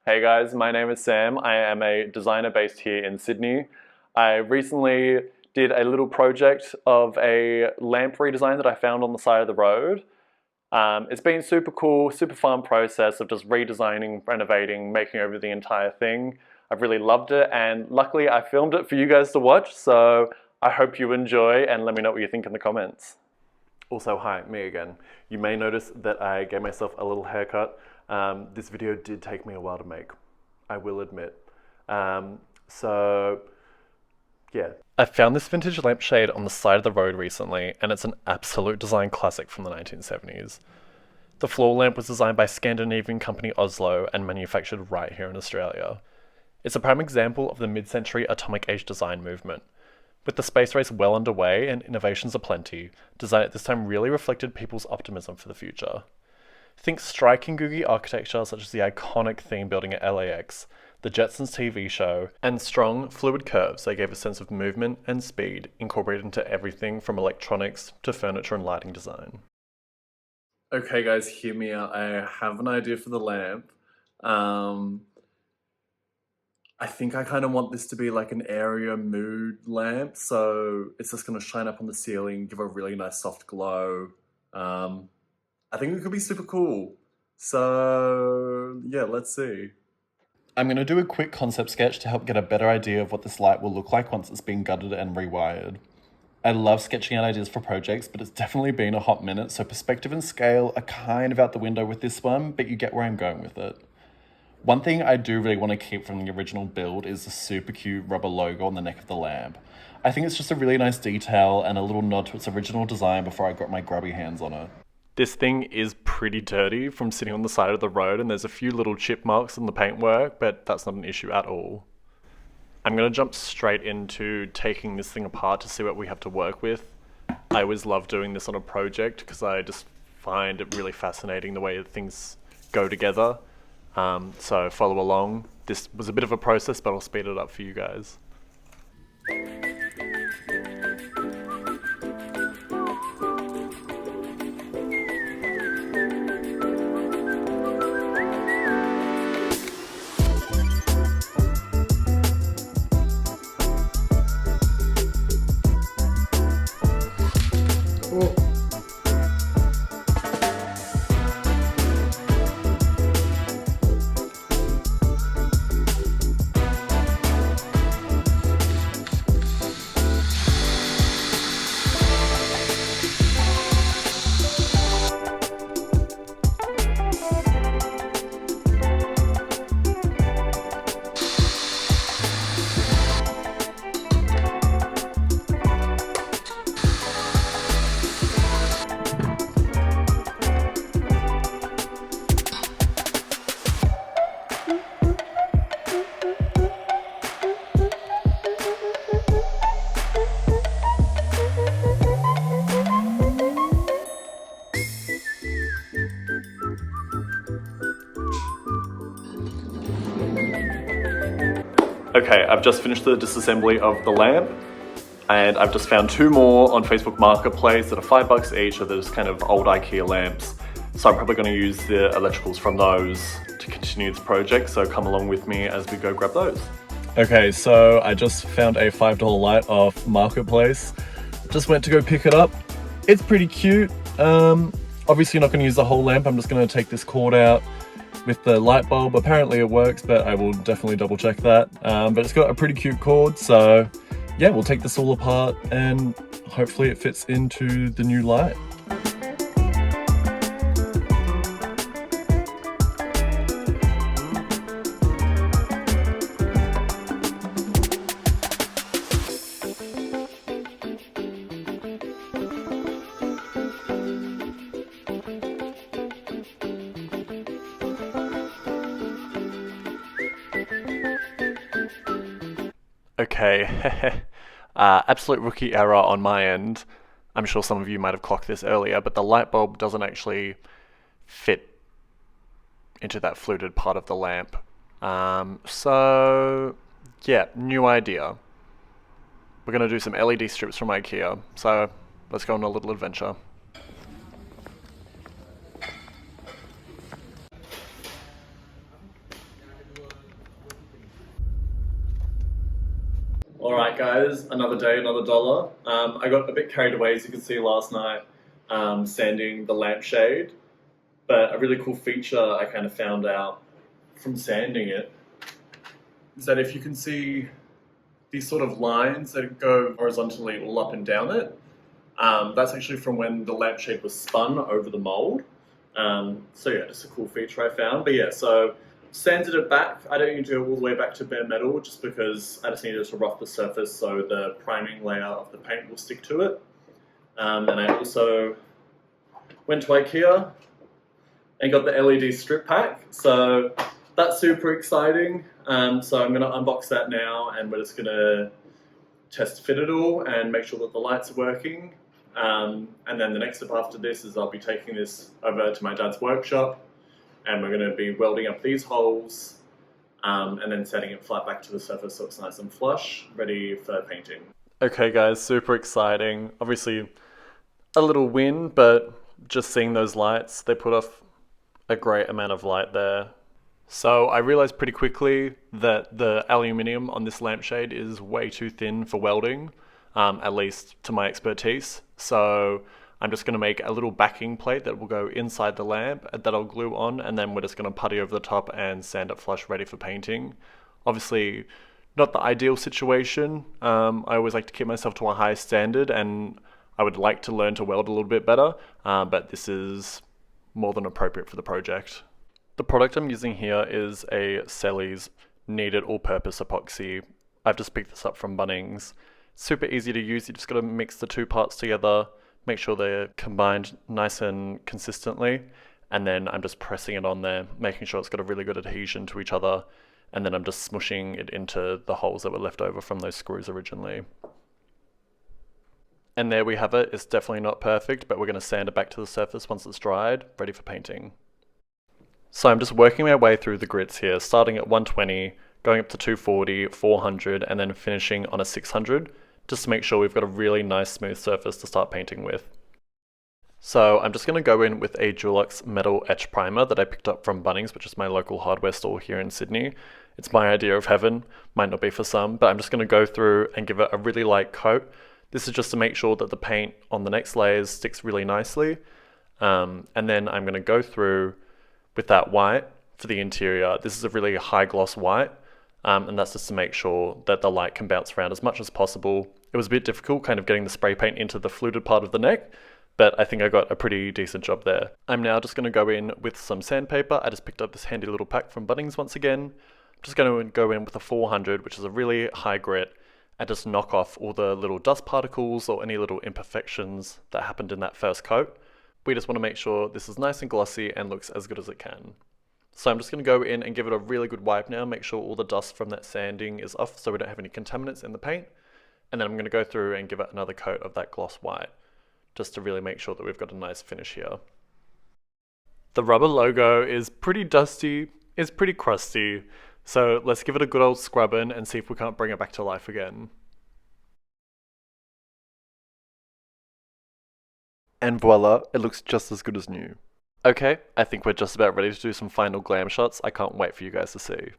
Hey guys, my name is Sam. I am a designer based here in Sydney. I recently did a little project of a lamp redesign that I found on the side of the road. It's been super cool, super fun process of just redesigning, renovating, making over the entire thing. I've really loved it, and luckily I filmed it for you guys to watch, so I hope you enjoy and let me know what you think in the comments. Also, hi, me again. You may notice that I gave myself a little haircut. This video did take me a while to make, I will admit. Yeah. I found this vintage lampshade on the side of the road recently, and it's an absolute design classic from the 1970s. The floor lamp was designed by Scandinavian company Oslo and manufactured right here in Australia. It's a prime example of the mid-century atomic age design movement. With the space race well underway and innovations aplenty, design at this time really reflected people's optimism for the future. Think striking Googie architecture such as the iconic theme building at LAX, the Jetsons TV show, and strong, fluid curves that gave a sense of movement and speed incorporated into everything from electronics to furniture and lighting design. Okay guys, hear me out. I have an idea for the lamp. I think I kind of want this to be like an area mood lamp, so it's just going to shine up on the ceiling, give a really nice soft glow. I think it could be super cool. So yeah, let's see. I'm going to do a quick concept sketch to help get a better idea of what this light will look like once it's been gutted and rewired. I love sketching out ideas for projects, but it's definitely been a hot minute, so perspective and scale are kind of out the window with this one, but you get where I'm going with it. One thing I do really want to keep from the original build is the super cute rubber logo on the neck of the lamp. I think it's just a really nice detail and a little nod to its original design before I got my grubby hands on it. This thing is pretty dirty from sitting on the side of the road, and there's a few little chip marks on the paintwork, but that's not an issue at all. I'm going to jump straight into taking this thing apart to see what we have to work with. I always love doing this on a project because I just find it really fascinating the way that things go together. So follow along. This was a bit of a process, but I'll speed it up for you guys. Okay, I've just finished the disassembly of the lamp, and I've just found two more on Facebook Marketplace that are $5 each, so they're just kind of old Ikea lamps. So I'm probably going to use the electricals from those to continue this project, so come along with me as we go grab those. Okay, so I just found a $5 light off Marketplace. Just went to go pick it up. It's pretty cute. Obviously not going to use the whole lamp, I'm just going to take this cord out with the light bulb. Apparently it works, but I will definitely double check that. But it's got a pretty cute cord, so yeah, we'll take this all apart and hopefully it fits into the new light. Okay, absolute rookie error on my end. I'm sure some of you might have clocked this earlier, but the light bulb doesn't actually fit into that fluted part of the lamp. So yeah, new idea. We're gonna do some LED strips from Ikea, so let's go on a little adventure. Alright guys, another day, another dollar. I got a bit carried away, as you can see, last night sanding the lampshade, but a really cool feature I kind of found out from sanding it is that if you can see these sort of lines that go horizontally all up and down it, that's actually from when the lampshade was spun over the mold. So yeah, just a cool feature I found. But yeah, so sanded it back. I don't need to go all the way back to bare metal just because I just needed to rough the surface so the priming layer of the paint will stick to it. And I also went to Ikea and got the LED strip pack. So that's super exciting. So I'm going to unbox that now and we're just going to test fit it all and make sure that the lights are working. And then the next step after this is I'll be taking this over to my dad's workshop and we're going to be welding up these holes and then setting it flat back to the surface so it's nice and flush, ready for painting. Okay guys, super exciting. Obviously a little win, but just seeing those lights, they put off a great amount of light there. So I realized pretty quickly that the aluminium on this lampshade is way too thin for welding, at least to my expertise. So I'm just going to make a little backing plate that will go inside the lamp that I'll glue on, and then we're just going to putty over the top and sand it flush ready for painting. Obviously not the ideal situation. I always like to keep myself to a high standard and I would like to learn to weld a little bit better, but this is more than appropriate for the project. The product I'm using here is a Selleys kneaded all-purpose epoxy. I've just picked this up from Bunnings. Super easy to use, you just got to mix the two parts together, make sure they're combined nice and consistently, and then I'm just pressing it on there, making sure it's got a really good adhesion to each other, and then I'm just smushing it into the holes that were left over from those screws originally. And there we have it. It's definitely not perfect, but we're going to sand it back to the surface once it's dried, ready for painting. So I'm just working my way through the grits here, starting at 120, going up to 240, 400, and then finishing on a 600, just to make sure we've got a really nice smooth surface to start painting with. So I'm just going to go in with a Dulux metal etch primer that I picked up from Bunnings, which is my local hardware store here in Sydney. It's my idea of heaven, might not be for some, but I'm just going to go through and give it a really light coat. This is just to make sure that the paint on the next layers sticks really nicely. And then I'm going to go through with that white for the interior. This is a really high gloss white, and that's just to make sure that the light can bounce around as much as possible. It was a bit difficult kind of getting the spray paint into the fluted part of the neck, but I think I got a pretty decent job there. I'm now just going to go in with some sandpaper. I just picked up this handy little pack from Bunnings once again. I'm just going to go in with a 400, which is a really high grit, and just knock off all the little dust particles or any little imperfections that happened in that first coat. We just want to make sure this is nice and glossy and looks as good as it can. So I'm just going to go in and give it a really good wipe now, make sure all the dust from that sanding is off so we don't have any contaminants in the paint. And then I'm going to go through and give it another coat of that gloss white, just to really make sure that we've got a nice finish here. The rubber logo is pretty dusty, it's pretty crusty, so let's give it a good old scrubbing and see if we can't bring it back to life again. And voila, it looks just as good as new. Okay, I think we're just about ready to do some final glam shots. I can't wait for you guys to see.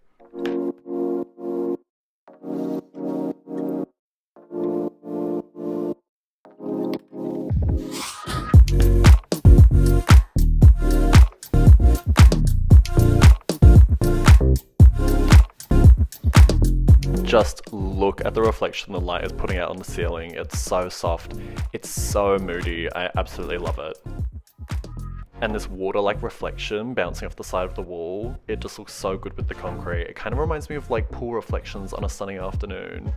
Just look at the reflection the light is putting out on the ceiling. It's so soft. It's so moody. I absolutely love it. And this water-like reflection bouncing off the side of the wall, it just looks so good with the concrete. It kind of reminds me of like pool reflections on a sunny afternoon.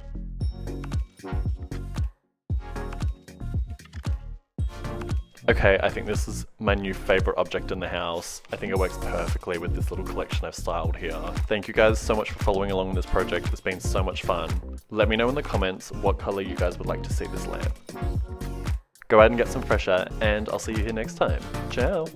Okay, I think this is my new favorite object in the house. I think it works perfectly with this little collection I've styled here. Thank you guys so much for following along with this project. It's been so much fun. Let me know in the comments what color you guys would like to see this lamp. Go out and get some fresh air, and I'll see you here next time. Ciao!